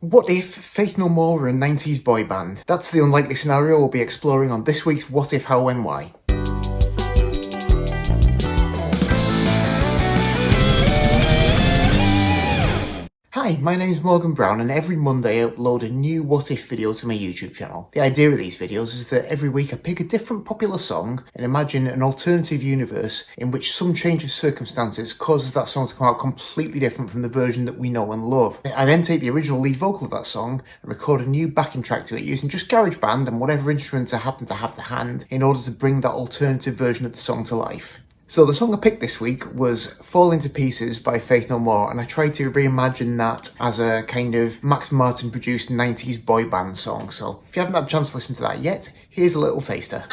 What if Faith No More were a 90s boy band? That's the unlikely scenario we'll be exploring on this week's What If, How, When, Why. Hi, my name is Morgan Brown, and every Monday I upload a new What If video to my YouTube channel. The idea of these videos is that every week I pick a different popular song and imagine an alternative universe in which some change of circumstances causes that song to come out completely different from the version that we know and love. I then take the original lead vocal of that song and record a new backing track to it using just GarageBand and whatever instruments I happen to have to hand in order to bring that alternative version of the song to life. So the song I picked this week was Fall Into Pieces by Faith No More, and I tried to reimagine that as a kind of Max Martin produced 90s boy band song. So if you haven't had a chance to listen to that yet, here's a little taster.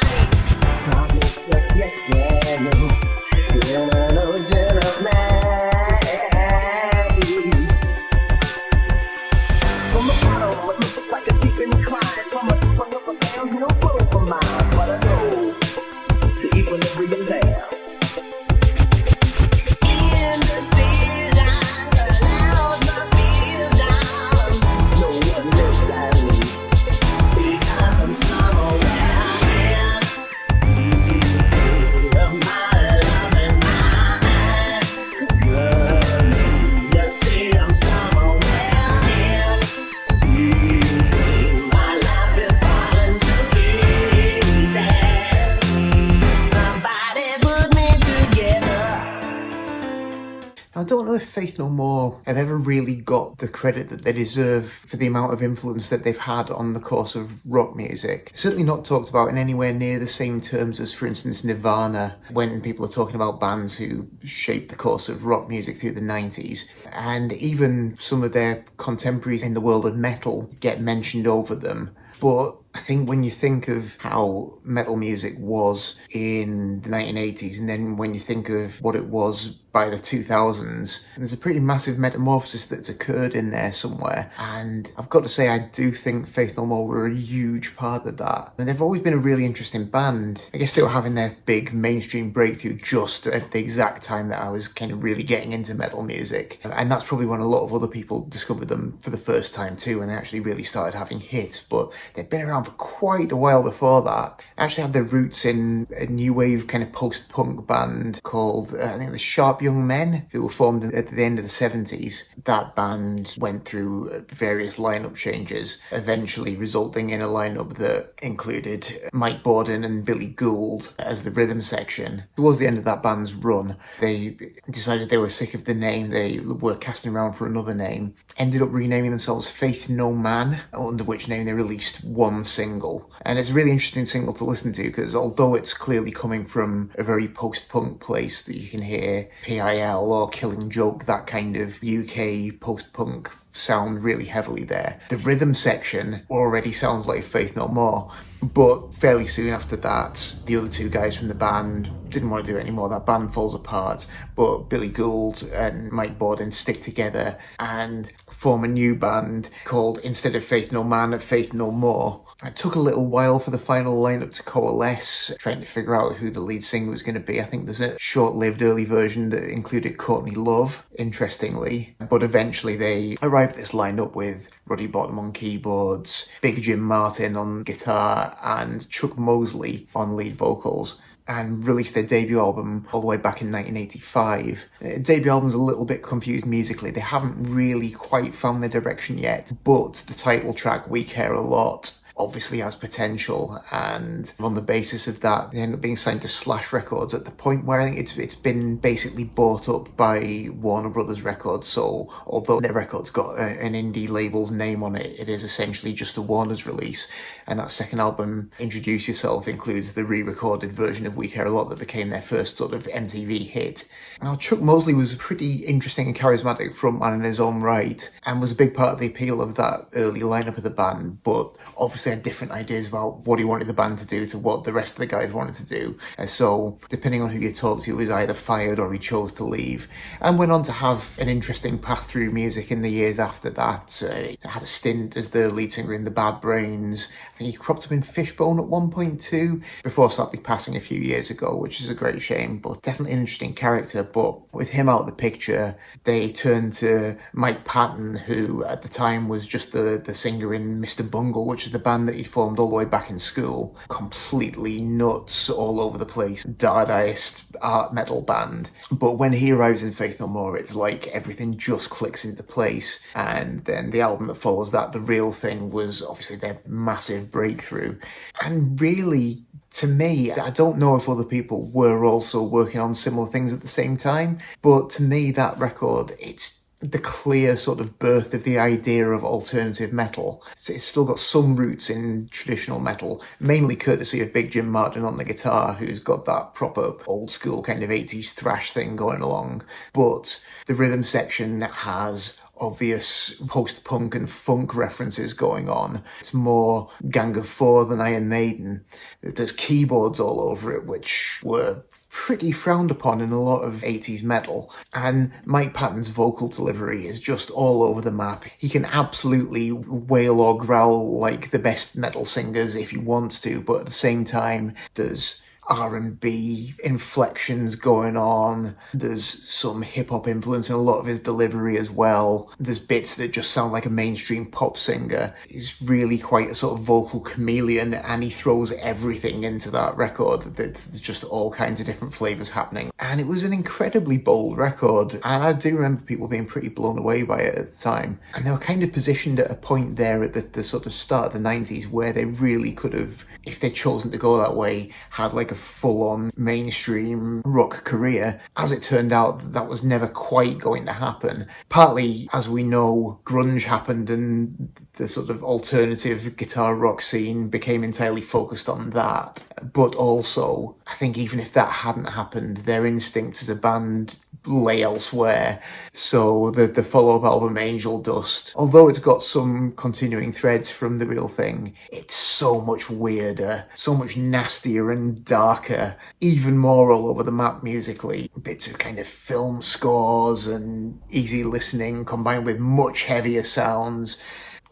I don't know if Faith No More have ever really got the credit that they deserve for the amount of influence that they've had on the course of rock music. Certainly not talked about in anywhere near the same terms as, for instance, Nirvana, when people are talking about bands who shaped the course of rock music through the 90s. And even some of their contemporaries in the world of metal get mentioned over them. But I think when you think of how metal music was in the 1980s, and then when you think of what it was by the 2000s, there's a pretty massive metamorphosis that's occurred in there somewhere. And I've got to say, I do think Faith No More were a huge part of that. And they've always been a really interesting band. I guess they were having their big mainstream breakthrough just at the exact time that I was kind of really getting into metal music. And that's probably when a lot of other people discovered them for the first time too, and they actually really started having hits. But they'd been around for quite a while before that. Actually had their roots in a new wave kind of post-punk band called, I think, the Sharp Young Men, who were formed at the end of the 70s. That band went through various lineup changes, eventually resulting in a lineup that included Mike Bordin and Billy Gould as the rhythm section. Towards the end of that band's run, they decided they were sick of the name. They were casting around for another name, ended up renaming themselves Faith No Man, under which name they released one single. And it's a really interesting single to listen to, because although it's clearly coming from a very post-punk place that you can hear PIL or Killing Joke, that kind of UK post-punk sound really heavily there, the rhythm section already sounds like Faith No More. But fairly soon after that, the other two guys from the band didn't want to do it anymore. That band falls apart, but Billy Gould and Mike Bordin stick together and form a new band called, instead of Faith No Man, Faith No More. It took a little while for the final lineup to coalesce, trying to figure out who the lead singer was going to be. I think there's a short-lived early version that included Courtney Love, interestingly. But eventually they arrived at this lineup with Roddy Bottum on keyboards, Big Jim Martin on guitar, and Chuck Mosley on lead vocals, and released their debut album all the way back in 1985. Debut album's a little bit confused musically. They haven't really quite found their direction yet, but the title track, We Care A Lot, obviously has potential, and on the basis of that they end up being signed to Slash Records at the point where I think it's been basically bought up by Warner Brothers Records. So although their record's got an indie label's name on it, it is essentially just a Warner's release. And that second album, Introduce Yourself, includes the re-recorded version of We Care A Lot that became their first sort of MTV hit. Now, Chuck Mosley was a pretty interesting and charismatic frontman in his own right, and was a big part of the appeal of that early lineup of the band, but obviously obviously had different ideas about what he wanted the band to do to what the rest of the guys wanted to do. So depending on who you talk to, he was either fired or he chose to leave, and went on to have an interesting path through music in the years after that. He had a stint as the lead singer in the Bad Brains. I think he cropped up in Fishbone at one point too, before sadly passing a few years ago, which is a great shame, but definitely an interesting character. But with him out of the picture, they turned to Mike Patton, who at the time was just the singer in Mr. Bungle, which is the band that he'd formed all the way back in school. Completely nuts, all over the place, Dadaist art metal band. But when he arrives in Faith No More, it's like everything just clicks into place. And then the album that follows that, The Real Thing, was obviously their massive breakthrough. And really, to me, I don't know if other people were also working on similar things at the same time, but to me, that record, it's the clear sort of birth of the idea of alternative metal. It's still got some roots in traditional metal, mainly courtesy of Big Jim Martin on the guitar, who's got that proper old school kind of 80s thrash thing going along. But the rhythm section has obvious post-punk and funk references going on. It's more Gang of Four than Iron Maiden. There's keyboards all over it, which were pretty frowned upon in a lot of 80s metal. And Mike Patton's vocal delivery is just all over the map. He can absolutely wail or growl like the best metal singers if he wants to, but at the same time, there's R&B inflections going on. There's some hip-hop influence in a lot of his delivery as well. There's bits that just sound like a mainstream pop singer. He's really quite a sort of vocal chameleon, and he throws everything into that record. There's just all kinds of different flavours happening. And it was an incredibly bold record, and I do remember people being pretty blown away by it at the time. And they were kind of positioned at a point there at the sort of start of the 90s where they really could have, if they'd chosen to go that way, had like a full-on mainstream rock career. As it turned out, that was never quite going to happen. Partly, as we know, grunge happened and the sort of alternative guitar rock scene became entirely focused on that. But also, I think even if that hadn't happened, their instinct as a band lay elsewhere. So the follow-up album, Angel Dust, although it's got some continuing threads from The Real Thing, it's so much weirder, so much nastier and darker, even more all over the map musically. Bits of kind of film scores and easy listening combined with much heavier sounds,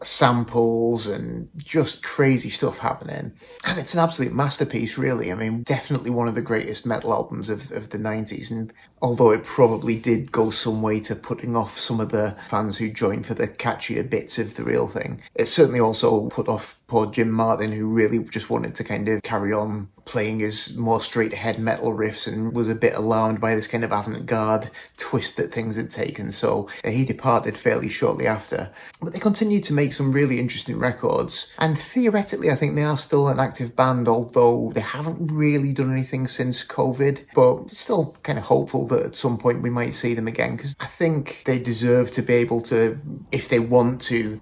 samples, and just crazy stuff happening. And it's an absolute masterpiece, really. I mean, definitely one of the greatest metal albums of the 90s, and although it probably did go some way to putting off some of the fans who joined for the catchier bits of The Real Thing, it certainly also put off poor Jim Martin, who really just wanted to kind of carry on playing his more straight-ahead metal riffs and was a bit alarmed by this kind of avant-garde twist that things had taken, so he departed fairly shortly after. But they continued to make some really interesting records, and theoretically I think they are still an active band, although they haven't really done anything since COVID, but still kind of hopeful that at some point we might see them again, because I think they deserve to be able to, if they want to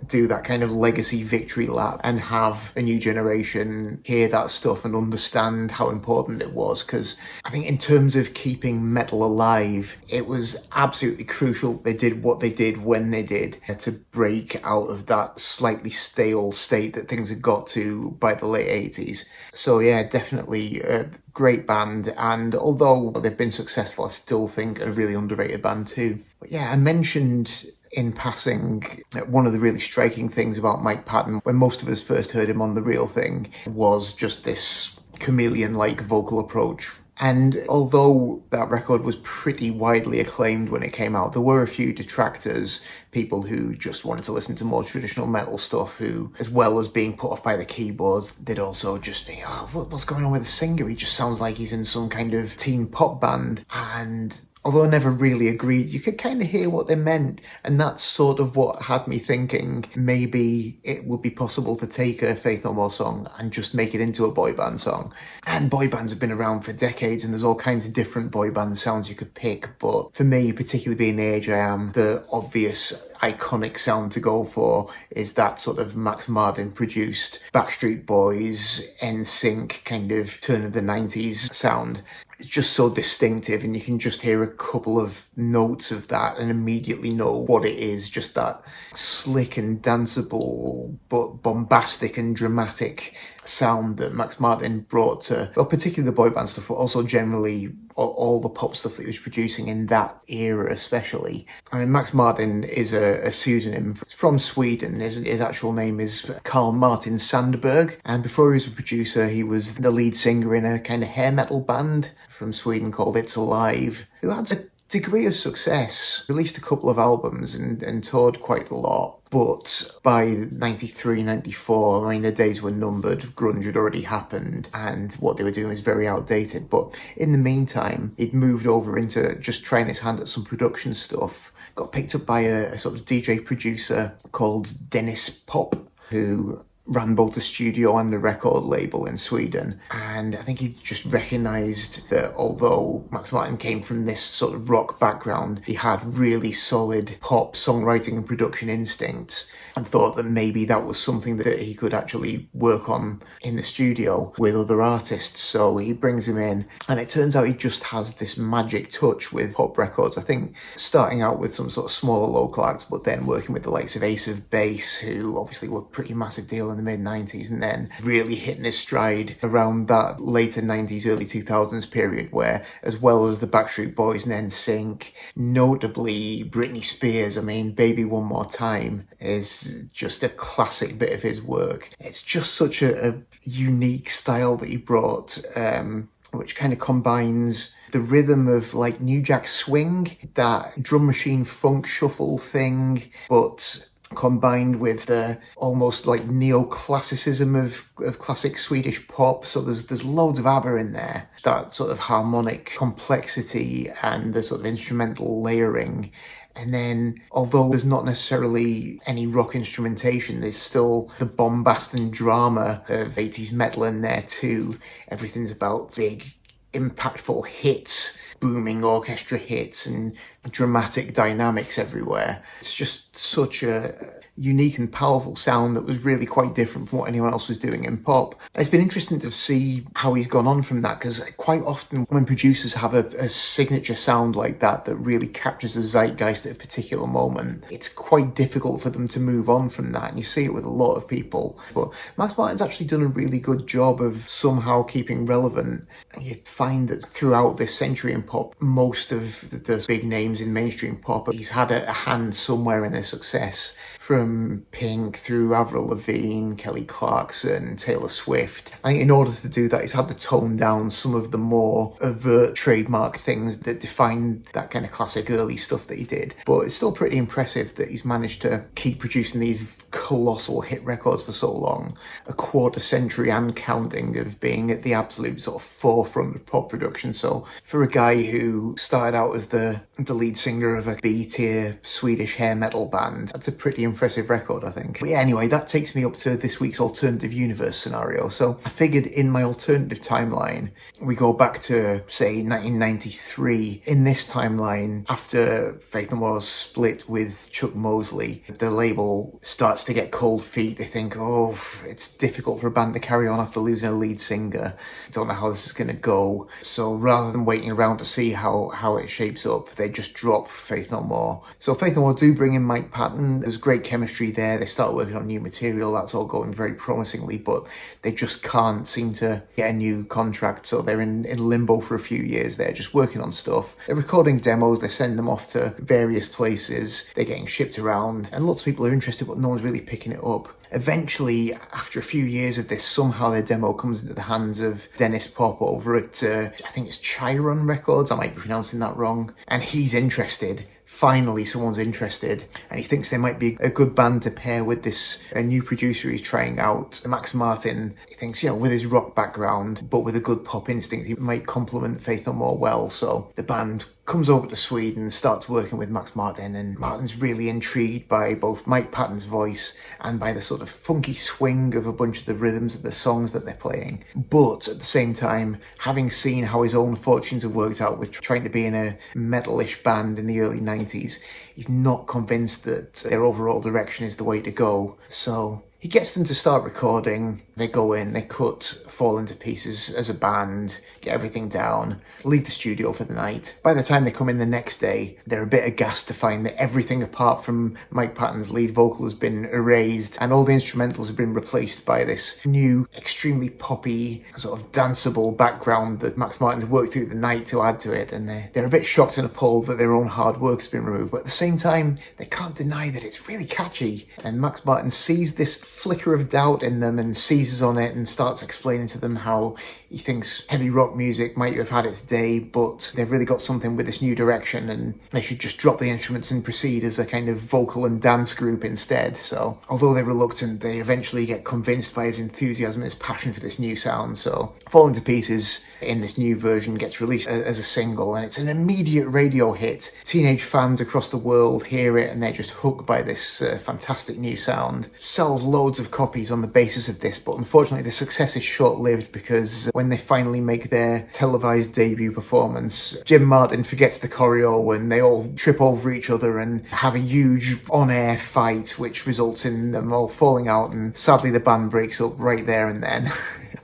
do that kind of legacy victory lap and have a new generation hear that stuff and understand how important it was, because I think in terms of keeping metal alive, it was absolutely crucial they did what they did when they did to break out of that slightly stale state that things had got to by the late 80s. So yeah, definitely a great band, and although they've been successful, I still think a really underrated band too. But yeah, I mentioned in passing, one of the really striking things about Mike Patton, when most of us first heard him on The Real Thing, was just this chameleon-like vocal approach. And although that record was pretty widely acclaimed when it came out, there were a few detractors, people who just wanted to listen to more traditional metal stuff, who, as well as being put off by the keyboards, they'd also just be, what's going on with the singer? He just sounds like he's in some kind of teen pop band. And although I never really agreed, you could kind of hear what they meant, and that's sort of what had me thinking maybe it would be possible to take a Faith No More song and just make it into a boy band song. And boy bands have been around for decades, and there's all kinds of different boy band sounds you could pick, but for me, particularly being the age I am, the obvious iconic sound to go for is that sort of Max Martin produced Backstreet Boys, NSYNC kind of turn of the 90s sound. it's just so distinctive, and you can just hear a couple of notes of that and immediately know what it is. Just that slick and danceable but bombastic and dramatic sound that Max Martin brought to, well, particularly the boy band stuff, but also generally all the pop stuff that he was producing in that era especially. I mean, Max Martin is a pseudonym from Sweden. His actual name is Carl Martin Sandberg, and before he was a producer, he was the lead singer in a kind of hair metal band from Sweden called It's Alive, who had a degree of success, released a couple of albums and toured quite a lot. But by 93, 94, I mean, the days were numbered. Grunge had already happened, and what they were doing was very outdated. But in the meantime, he'd moved over into just trying his hand at some production stuff. Got picked up by a sort of DJ producer called Dennis Pop, who ran both the studio and the record label in Sweden. And I think he just recognised that although Max Martin came from this sort of rock background, he had really solid pop songwriting and production instincts, and thought that maybe that was something that he could actually work on in the studio with other artists. So he brings him in, and it turns out he just has this magic touch with pop records. I think starting out with some sort of smaller local acts, but then working with the likes of Ace of Base, who obviously were a pretty massive deal in the mid-90s, and then really hitting his stride around that later 90s, early 2000s period, where, as well as the Backstreet Boys and NSYNC, notably Britney Spears, I mean, Baby One More Time is just a classic bit of his work. It's just such a unique style that he brought, which kind of combines the rhythm of like New Jack Swing, that drum machine funk shuffle thing, but combined with the almost like neoclassicism of classic Swedish pop. So there's loads of ABBA in there, that sort of harmonic complexity and the sort of instrumental layering. And then, although there's not necessarily any rock instrumentation, there's still the bombast and drama of 80s metal in there too. Everything's about big, impactful hits, booming orchestra hits, and dramatic dynamics everywhere. It's just such a unique and powerful sound that was really quite different from what anyone else was doing in pop. And it's been interesting to see how he's gone on from that, because quite often when producers have a signature sound like that that really captures the zeitgeist at a particular moment, it's quite difficult for them to move on from that, and you see it with a lot of people. But Max Martin's actually done a really good job of somehow keeping relevant. You find that throughout this century in pop, most of the big names in mainstream pop, he's had a hand somewhere in their success. From Pink through Avril Lavigne, Kelly Clarkson, Taylor Swift. I think in order to do that, he's had to tone down some of the more overt trademark things that define that kind of classic early stuff that he did. But it's still pretty impressive that he's managed to keep producing these colossal hit records for so long. A quarter century and counting of being at the absolute sort of forefront of pop production. So for a guy who started out as the lead singer of a B-tier Swedish hair metal band, that's a pretty impressive record, I think. But yeah, anyway, that takes me up to this week's alternative universe scenario. So I figured in my alternative timeline, we go back to, say, 1993. In this timeline, after Faith No More split with Chuck Mosley, the label starts to get cold feet. They think, oh, it's difficult for a band to carry on after losing a lead singer. Don't know how this is going to go. So rather than waiting around to see how it shapes up, they just drop Faith No More. So Faith No More do bring in Mike Patton. There's great chemistry there. They start working on new material. That's all going very promisingly, but they just can't seem to get a new contract. So they're in limbo for a few years. They're just working on stuff. They're recording demos. They send them off to various places. They're getting shipped around, and lots of people are interested, but no one's really picking it up. Eventually, after a few years of this, somehow their demo comes into the hands of Dennis Pop over at, I think it's Chiron Records, I might be pronouncing that wrong, and he's interested. Finally, someone's interested, and he thinks they might be a good band to pair with this new producer he's trying out, Max Martin. He thinks, with his rock background, but with a good pop instinct, he might complement Faith No More well. So the band comes over to Sweden, starts working with Max Martin, and Martin's really intrigued by both Mike Patton's voice and by the sort of funky swing of a bunch of the rhythms of the songs that they're playing. But at the same time, having seen how his own fortunes have worked out with trying to be in a metalish band in the early 90s, he's not convinced that their overall direction is the way to go. So He gets them to start recording. They go in, they cut Fall Into Pieces as a band, get everything down, leave the studio for the night. By the time they come in the next day, they're a bit aghast to find that everything apart from Mike Patton's lead vocal has been erased and all the instrumentals have been replaced by this new, extremely poppy, sort of danceable background that Max Martin's worked through the night to add to it. And they're a bit shocked and appalled that their own hard work has been removed. But at the same time, they can't deny that it's really catchy. And Max Martin sees this flicker of doubt in them and seizes on it and starts explaining to them how he thinks heavy rock music might have had its day, but they've really got something with this new direction and they should just drop the instruments and proceed as a kind of vocal and dance group instead. So although they're reluctant, they eventually get convinced by his enthusiasm and his passion for this new sound. So Fall Into Pieces in this new version gets released as a single and it's an immediate radio hit. Teenage fans across the world hear it and they're just hooked by this fantastic new sound. Sells loads of copies on the basis of this, but unfortunately the success is short-lived because when they finally make their televised debut performance, Jim Martin forgets the choreo and they all trip over each other and have a huge on-air fight which results in them all falling out, and sadly the band breaks up right there and then.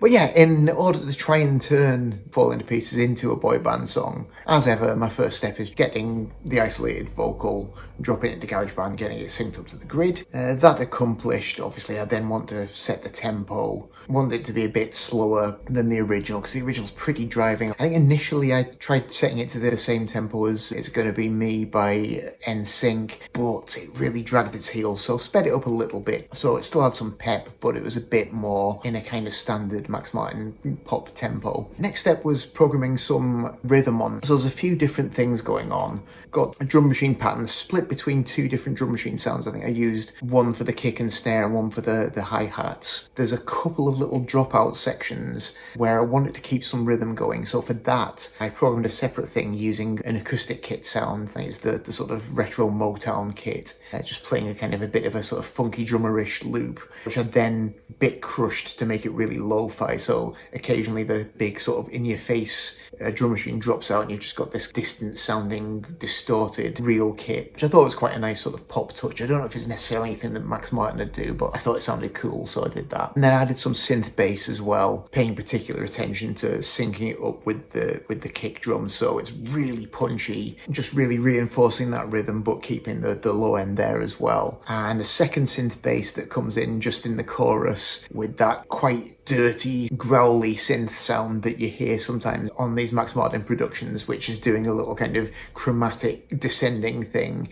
But yeah, in order to try and turn Fall Into Pieces into a boy band song, as ever, my first step is getting the isolated vocal, dropping it into GarageBand, getting it synced up to the grid. That accomplished, obviously I then want to set the tempo. Want it to be a bit slower than the original, because the original's pretty driving. I think initially I tried setting it to the same tempo as It's Gonna Be Me by NSYNC, but it really dragged its heels, so sped it up a little bit. So it still had some pep, but it was a bit more in a kind of standard Max Martin pop tempo. Next step was programming some rhythm on. So there's a few different things going on. Got a drum machine pattern split between two different drum machine sounds. I think I used one for the kick and snare and one for the hi-hats. There's a couple of little dropout sections where I wanted to keep some rhythm going. So for that, I programmed a separate thing using an acoustic kit sound. I think it's the sort of retro Motown kit. Just playing a kind of a bit of a sort of funky drummerish loop, which I then bit crushed to make it really lo-fi. So occasionally the big sort of in-your-face drum machine drops out and you've just got this distant sounding, distorted real kit, which I thought was quite a nice sort of pop touch. I don't know if it's necessarily anything that Max Martin would do, but I thought it sounded cool, so I did that. And then I added some synth bass as well, paying particular attention to syncing it up with the kick drum, so it's really punchy, just really reinforcing that rhythm but keeping the low end there as well. And a second synth bass that comes in just in the chorus with that quite dirty, growly synth sound that you hear sometimes on these Max Martin productions, which is doing a little kind of chromatic descending thing.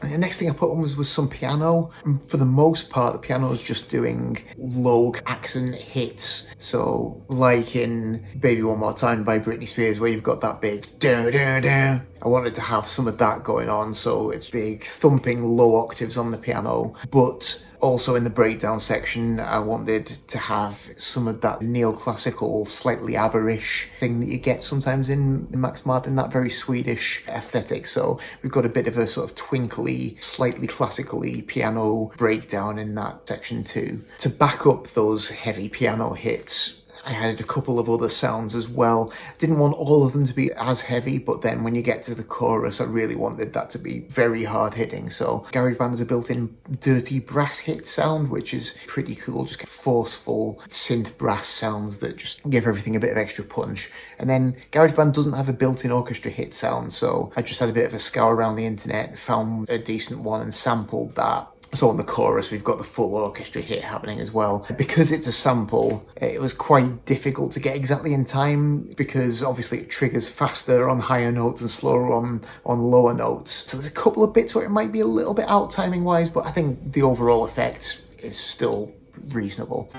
The next thing I put on was some piano. And for the most part, the piano is just doing low accent hits. So like in Baby One More Time by Britney Spears, where you've got that big da da da. I wanted to have some of that going on, so it's big thumping low octaves on the piano, but also in the breakdown section I wanted to have some of that neoclassical, slightly ABBA-ish thing that you get sometimes in Max Martin, that very Swedish aesthetic. So we've got a bit of a sort of twinkly, slightly classically piano breakdown in that section too. To back up those heavy piano hits, I had a couple of other sounds as well. Didn't want all of them to be as heavy, but then when you get to the chorus, I really wanted that to be very hard hitting. So GarageBand has a built-in dirty brass hit sound, which is pretty cool. Just forceful synth brass sounds that just give everything a bit of extra punch. And then GarageBand doesn't have a built-in orchestra hit sound, so I just had a bit of a scour around the internet, found a decent one and sampled that. So on the chorus, we've got the full orchestra hit happening as well. Because it's a sample, it was quite difficult to get exactly in time because obviously it triggers faster on higher notes and slower on lower notes. So there's a couple of bits where it might be a little bit out timing wise, but I think the overall effect is still reasonable.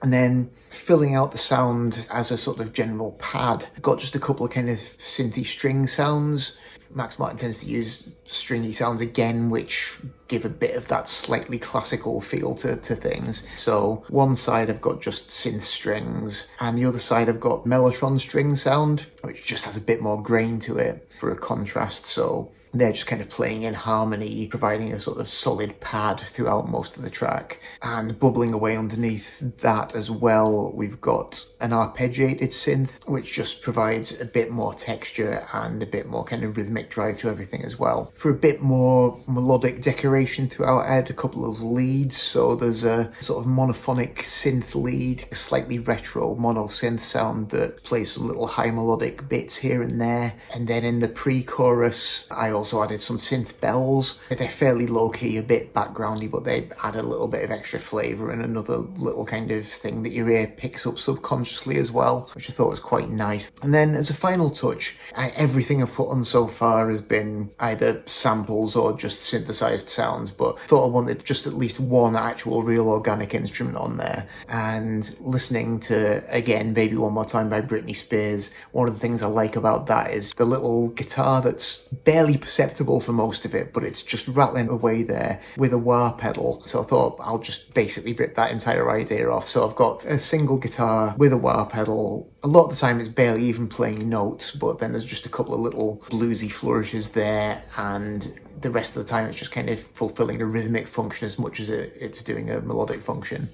And then filling out the sound as a sort of general pad. Got just a couple of kind of synthy string sounds. Max Martin tends to use stringy sounds again, which give a bit of that slightly classical feel to things. So one side I've got just synth strings, and the other side I've got mellotron string sound, which just has a bit more grain to it for a contrast. So They're just kind of playing in harmony, providing a sort of solid pad throughout most of the track. And bubbling away underneath that as well, we've got an arpeggiated synth, which just provides a bit more texture and a bit more kind of rhythmic drive to everything as well. For a bit more melodic decoration throughout, I had a couple of leads. So there's a sort of monophonic synth lead, a slightly retro mono synth sound that plays some little high melodic bits here and there. And then in the pre-chorus, I also added some synth bells. They're fairly low-key, a bit backgroundy, but they add a little bit of extra flavour and another little kind of thing that your ear picks up subconsciously as well, which I thought was quite nice. And then as a final touch, everything I've put on so far has been either samples or just synthesized sounds, but I thought I wanted just at least one actual real organic instrument on there. And listening to, again, Baby One More Time by Britney Spears, one of the things I like about that is the little guitar that's barely perceptible for most of it, but it's just rattling away there with a wah pedal. So I thought I'll just basically rip that entire idea off. So I've got a single guitar with a wah pedal. A lot of the time it's barely even playing notes, but then there's just a couple of little bluesy flourishes there, and the rest of the time it's just kind of fulfilling a rhythmic function as much as it's doing a melodic function.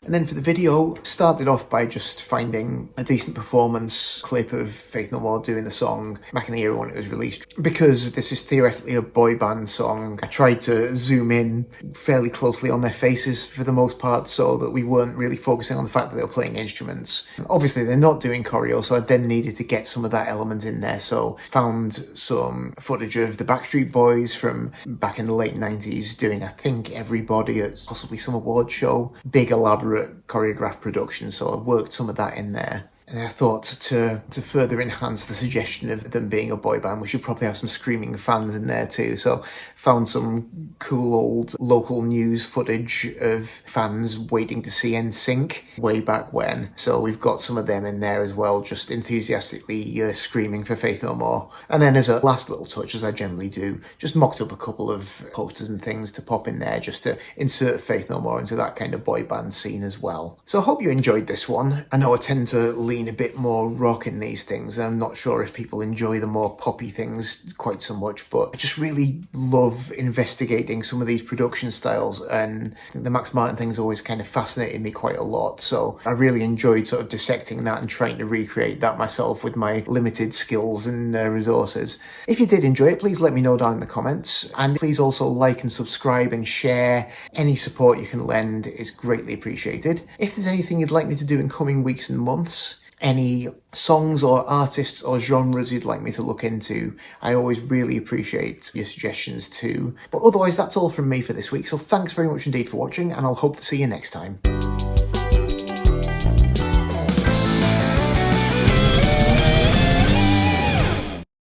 And then for the video, started off by just finding a decent performance clip of Faith No More doing the song back in the era when it was released. Because this is theoretically a boy band song, I tried to zoom in fairly closely on their faces for the most part, so that we weren't really focusing on the fact that they were playing instruments. Obviously they're not doing choreo, so I then needed to get some of that element in there, so found some footage of the Backstreet Boys from back in the late 90s doing, I think, Everybody at possibly some award show. Big elaborate choreographed production, so I've worked some of that in there. And I thought to further enhance the suggestion of them being a boy band, we should probably have some screaming fans in there too. So found some cool old local news footage of fans waiting to see NSYNC way back when. So we've got some of them in there as well, just enthusiastically screaming for Faith No More. And then as a last little touch, as I generally do, just mocked up a couple of posters and things to pop in there just to insert Faith No More into that kind of boy band scene as well. So I hope you enjoyed this one. I know I tend to lean a bit more rock in these things. I'm not sure if people enjoy the more poppy things quite so much, but I just really love investigating some of these production styles, and I think the Max Martin thing's always kind of fascinated me quite a lot, so I really enjoyed sort of dissecting that and trying to recreate that myself with my limited skills and resources. If you did enjoy it, please let me know down in the comments, and please also like and subscribe and share. Any support you can lend is greatly appreciated. If there's anything you'd like me to do in coming weeks and months, any songs or artists or genres you'd like me to look into, I always really appreciate your suggestions too. But otherwise, that's all from me for this week, so thanks very much indeed for watching, and I'll hope to see you next time.